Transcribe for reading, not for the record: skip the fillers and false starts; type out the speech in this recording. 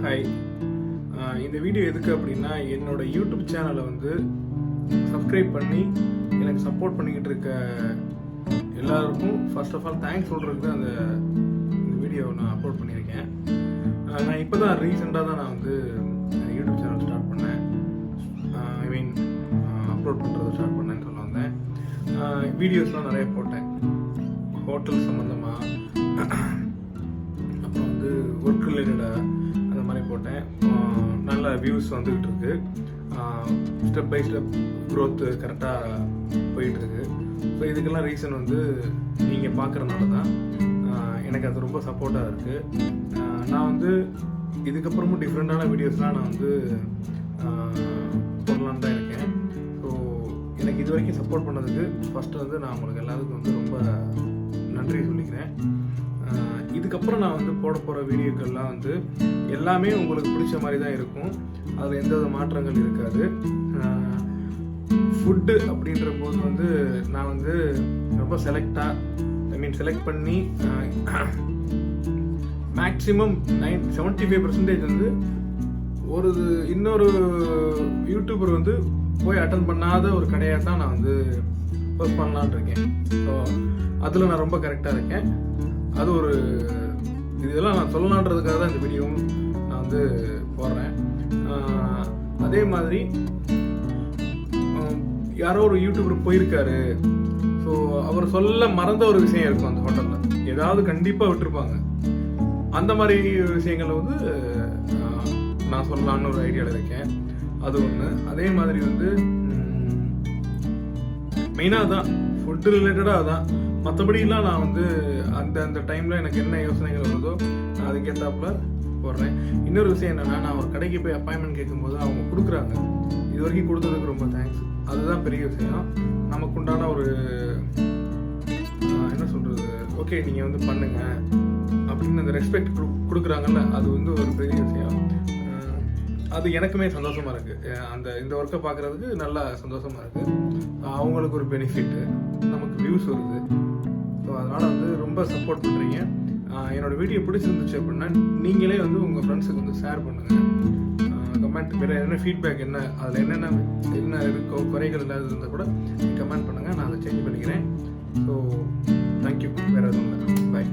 Hi. இந்த video எதுக்கு அப்படின்னா, என்னோட யூடியூப் சேனலை வந்து சப்ஸ்கிரைப் பண்ணி எனக்கு சப்போர்ட் பண்ணிக்கிட்டு இருக்க எல்லாருக்கும் ஃபர்ஸ்ட் ஆஃப் ஆல் தேங்க்ஸ் சொல்கிறதுக்கு தான் இந்த வீடியோவை நான் அப்லோட் பண்ணியிருக்கேன். நான் இப்போ தான் ரீசெண்டாக தான் நான் வந்து யூடியூப் சேனல் ஸ்டார்ட் பண்ணேன். ஐ மீன் அப்லோட் பண்ணுறதை ஸ்டார்ட் பண்ணேன்னு சொல்ல வந்தேன். வீடியோஸ்லாம் நிறைய போட்டேன், ஹோட்டல் சம்மந்தமாக, அப்புறம் வந்து ஒர்க் ரிலேட்டடாக அந்த மாதிரி போட்டேன். நல்ல வியூஸ் வந்துக்கிட்டு இருக்கு. ஸ்டெப் பை ஸ்டெப் க்ரோத்து கரெக்டாக போயிட்டுருக்கு. ஸோ இதுக்கெல்லாம் ரீசன் வந்து நீங்கள் பார்க்குறதுனால தான். எனக்கு அது ரொம்ப சப்போர்ட்டாக இருக்குது. நான் வந்து இதுக்கப்புறமும் டிஃப்ரெண்ட்டான வீடியோஸ்லாம் நான் வந்து போடலான்னு தான் இருக்கேன். ஸோ எனக்கு இது வரைக்கும் சப்போர்ட் பண்ணதுக்கு ஃபஸ்ட்டு வந்து நான் உங்களுக்கு எல்லாத்துக்கும் வந்து ரொம்ப நன்றி சொல்லிக்கிறேன். இதுக்கப்புறம் நான் வந்து போட போகிற வீடியோக்கள்லாம் வந்து எல்லாமே உங்களுக்கு பிடிச்ச மாதிரி தான் இருக்கும். அதில் எந்த வித மாற்றங்கள் இருக்காது. ஃபுட்டு அப்படின்ற போது வந்து நான் வந்து ரொம்ப செலக்ட் பண்ணி மேக்ஸிமம் 75% வந்து இன்னொரு யூடியூபர் வந்து போய் அட்டன் பண்ணாத ஒரு கடையாக தான் நான் வந்து போஸ்ட் பண்ணலான் இருக்கேன். ஸோ அதில் நான் ரொம்ப கரெக்டாக இருக்கேன். அது ஒரு இதெல்லாம் நான் சொல்லலான்றதுக்காக தான் இந்த வீடியோவும் நான் வந்து போடுறேன். அதே மாதிரி யாரோ ஒரு யூடியூபர் போயிருக்காரு, ஸோ அவர் சொல்ல மறந்த ஒரு விஷயம் இருக்கும் அந்த ஹோட்டலில், ஏதாவது கண்டிப்பாக விட்டுருப்பாங்க. அந்த மாதிரி விஷயங்களை வந்து நான் சொல்லலான்னு ஒரு ஐடியாவில் இருக்கேன். அது ஒன்று. அதே மாதிரி வந்து மெயினாக தான் ஃபுட்டு ரிலேட்டடாக தான். மற்றபடிலாம் நான் வந்து அந்த டைமில் எனக்கு என்ன யோசனைகள் வருதோ நான் அதுக்கேற்றாப்புல போடுறேன். இன்னொரு விஷயம் என்னென்னா, நான் ஒரு கடைக்கு போய் அப்பாயின்மெண்ட் கேட்கும்போது அவங்க கொடுக்குறாங்க. இது வரைக்கும் கொடுத்ததுக்கு ரொம்ப தேங்க்ஸ். அதுதான் பெரிய விஷயம். நமக்கு உண்டான ஒரு என்ன சொல்கிறது, ஓகே நீங்கள் வந்து பண்ணுங்க அப்படின்னு அந்த ரெஸ்பெக்ட் கொடுக்குறாங்கல்ல, அது வந்து ஒரு பெரிய விஷயம். அது எனக்குமே சந்தோஷமாக இருக்குது. இந்த ஒர்க்கை பார்க்குறதுக்கு நல்லா சந்தோஷமாக இருக்குது. அவங்களுக்கு ஒரு பெனிஃபிட்டு, நமக்கு வியூஸ் வருது. ஸோ அதனால் வந்து ரொம்ப சப்போர்ட் பண்ணுறீங்க. என்னோடய வீடியோ பிடிச்சிருந்துச்சு அப்படின்னா நீங்களே வந்து உங்கள் ஃப்ரெண்ட்ஸுக்கு வந்து ஷேர் பண்ணுங்கள். கமெண்ட் வேறு என்ன ஃபீட்பேக், அதில் என்ன இருக்கோ, குறைகள் இல்லாத இருந்தால் கூட கமெண்ட் பண்ணுங்கள். நான் அதை சேஞ்ச் பண்ணிக்கிறேன். So thank you. வேறு எதுவும் இல்லை. பாய்.